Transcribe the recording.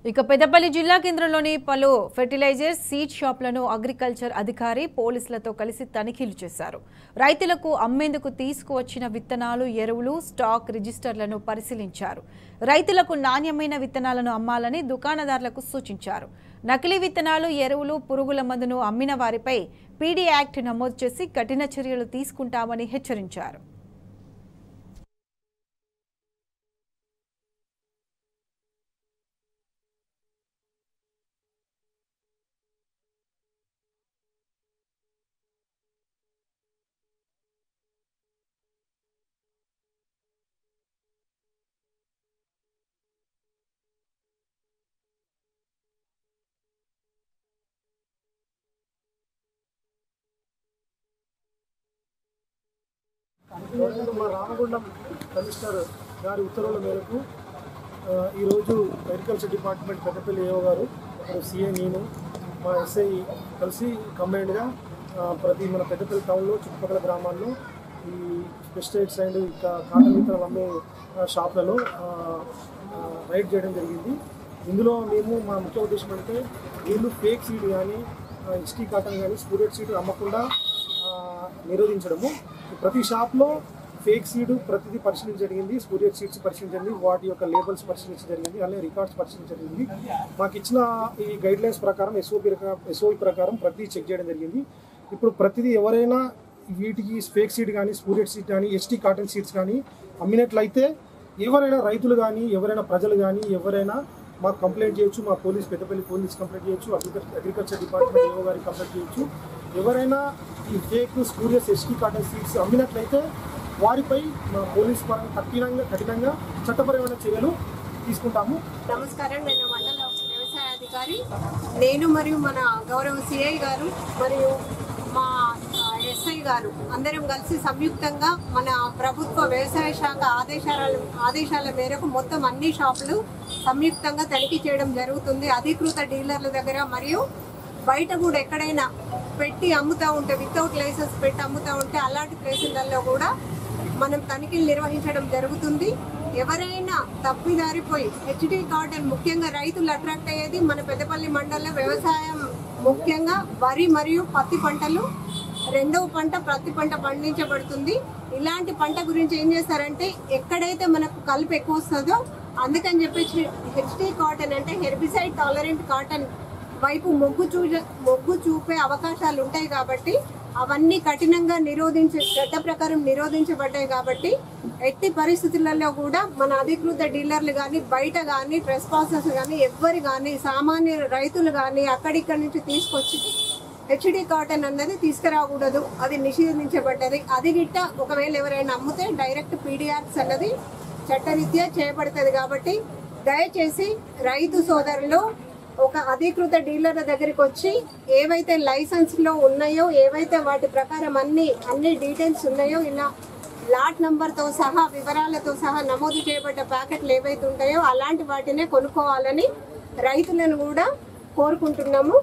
ఇక పెద్దపల్లి జిల్లా కేంద్రంలోని పలు ఫెర్టిలైజర్స్ సీడ్ షాపులను అగ్రికల్చర్ అధికారి పోలీసులతో కలిసి తనిఖీలు చేశారు. రైతులకు అమ్మేందుకు తీసుకువచ్చిన విత్తనాలు, ఎరువులు, స్టాక్ రిజిస్టర్లను పరిశీలించారు. రైతులకు నాణ్యమైన విత్తనాలను అమ్మాలని దుకాణదారులకు సూచించారు. నకిలీ విత్తనాలు, ఎరువులు, పురుగుల మందును అమ్మిన వారిపై పీడీ యాక్ట్ నమోదు చేసి కఠిన చర్యలు తీసుకుంటామని హెచ్చరించారు. మా రామగుండం కమిషనర్ గారి ఉత్తర్వుల మేరకు ఈరోజు అగ్రికల్చర్ డిపార్ట్మెంట్ పెద్దపల్లి ఏఓ గారు, సిఐ, నేను, మా ఎస్ఐ కలిసి కంబైన్డ్గా ప్రతి మన పెద్దపల్లి టౌన్లో చుట్టుపక్కల గ్రామాల్లో ఈ పెస్టిసైడ్స్ అండ్ ఇంకా కాటన్ విత్తనాలు అమ్మే షాప్లలో రైడ్ చేయడం జరిగింది. ఇందులో మేము మా ముఖ్య ఉద్దేశం అంటే వీళ్ళు ఫేక్ సీడ్ కానీ, హెచ్టీ కాటన్ కానీ, స్పూరియట్ సీడ్ అమ్మకుండా నిరోధించడము. ప్రతి షాప్లో ఫేక్ సీడ్ ప్రతిదీ పరిశీలించడం జరిగింది, స్పూరియట్ సీడ్స్ పరిశీలించండి, వాటి యొక్క లేబుల్స్ పరిశీలించడం జరిగింది, అలాగే రికార్డ్స్ పరిశీలించడం జరిగింది. మాకు ఇచ్చిన ఈ గైడ్లైన్స్ ప్రకారం ఎస్ఓపి ప్రకారం ప్రతిదీ చెక్ చేయడం జరిగింది. ఇప్పుడు ప్రతిదీ ఎవరైనా వీటికి ఫేక్ సీడ్ కానీ, స్పూరియట్ సీడ్ కానీ, హెచ్టీ కాటన్ సీడ్స్ కానీ అమ్మినట్లయితే ఎవరైనా రైతులు కానీ, ఎవరైనా ప్రజలు కానీ, ఎవరైనా మాకు కంప్లైంట్ చేయొచ్చు. మా పెద్దపల్లి పోలీస్ కంప్లైంట్ చేయొచ్చు, అగ్రికల్చర్ డిపార్ట్మెంట్ ఏఓ గారికి కంప్లైంట్ చేయొచ్చు. ఎవరైనా ఈ fake spurious HT cotton seeds అమ్మినట్లయితే వారిపై మా పోలీస్ పరంగా కఠినంగా చట్టపరమైన చర్యలు తీసుకుంటాము. నమస్కారం, నేను మండల వ్యవసాయ అధికారి. నేను మరియు మన గౌరవ సిఐ గారు మరియు మా ఎస్ఐ గారు అందరం కలిసి సంయుక్తంగా మన ప్రభుత్వ వ్యవసాయ శాఖ ఆదేశాల మేరకు మొత్తం అన్ని షాపులు సంయుక్తంగా తనిఖీ చేయడం జరుగుతుంది. అధికృత డీలర్ల దగ్గర మరియు బయట కూడా ఎక్కడైనా పెట్టి అమ్ముతూ ఉంటే, వితౌట్ లైసెన్స్ పెట్టి అమ్ముతూ ఉంటే అలాంటి ప్లేసులలో కూడా మనం తనిఖీలు నిర్వహించడం జరుగుతుంది. ఎవరైనా తప్పిదారిపోయి హెచ్డీ కాటన్, ముఖ్యంగా రైతులు అట్రాక్ట్ అయ్యేది మన పెద్దపల్లి మండలంలో వ్యవసాయం, ముఖ్యంగా వరి మరియు పత్తి పంటలు రెండవ పంట పత్తి పంట పండించబడుతుంది. ఇలాంటి పంట గురించి ఏం చేస్తారంటే ఎక్కడైతే మనకు కలుపు ఎక్కువ వస్తుందో అందుకని చెప్పేసి హెచ్డీ కాటన్ అంటే హెర్బిసైడ్ టాలరెంట్ కాటన్ వైపు మొగ్గు చూపే అవకాశాలు ఉంటాయి. కాబట్టి అవన్నీ కఠినంగా చట్ట ప్రకారం నిరోధించబడ్డాయి. కాబట్టి ఎట్టి పరిస్థితులలో కూడా మన అధికృత డీలర్లు కానీ, బయట కానీ, ట్రెస్పాసర్స్ కానీ, ఎవ్వరు కానీ, సామాన్య రైతులు కానీ అక్కడిక్కడి నుంచి తీసుకొచ్చి హెచ్డీ కాటన్ అన్నది తీసుకురాకూడదు. అది నిషేధించబడ్డది. అది గిట్ట ఒకవేళ ఎవరైనా అమ్మితే డైరెక్ట్ పీడీ యాక్ట్స్ అన్నది చట్టరీత్యా చేయబడుతుంది. కాబట్టి దయచేసి రైతు సోదరులు ఒక అధికృత డీలర్ల దగ్గరికి వచ్చి ఏవైతే లైసెన్స్లో ఉన్నాయో, ఏవైతే వాటి ప్రకారం అన్ని డీటెయిల్స్ ఉన్నాయో, ఇలా లాట్ నంబర్తో సహా వివరాలతో సహా నమోదు చేయబడ్డ ప్యాకెట్లు ఏవైతే ఉంటాయో అలాంటి వాటినే కొనుక్కోవాలని రైతులను కూడా కోరుకుంటున్నాము.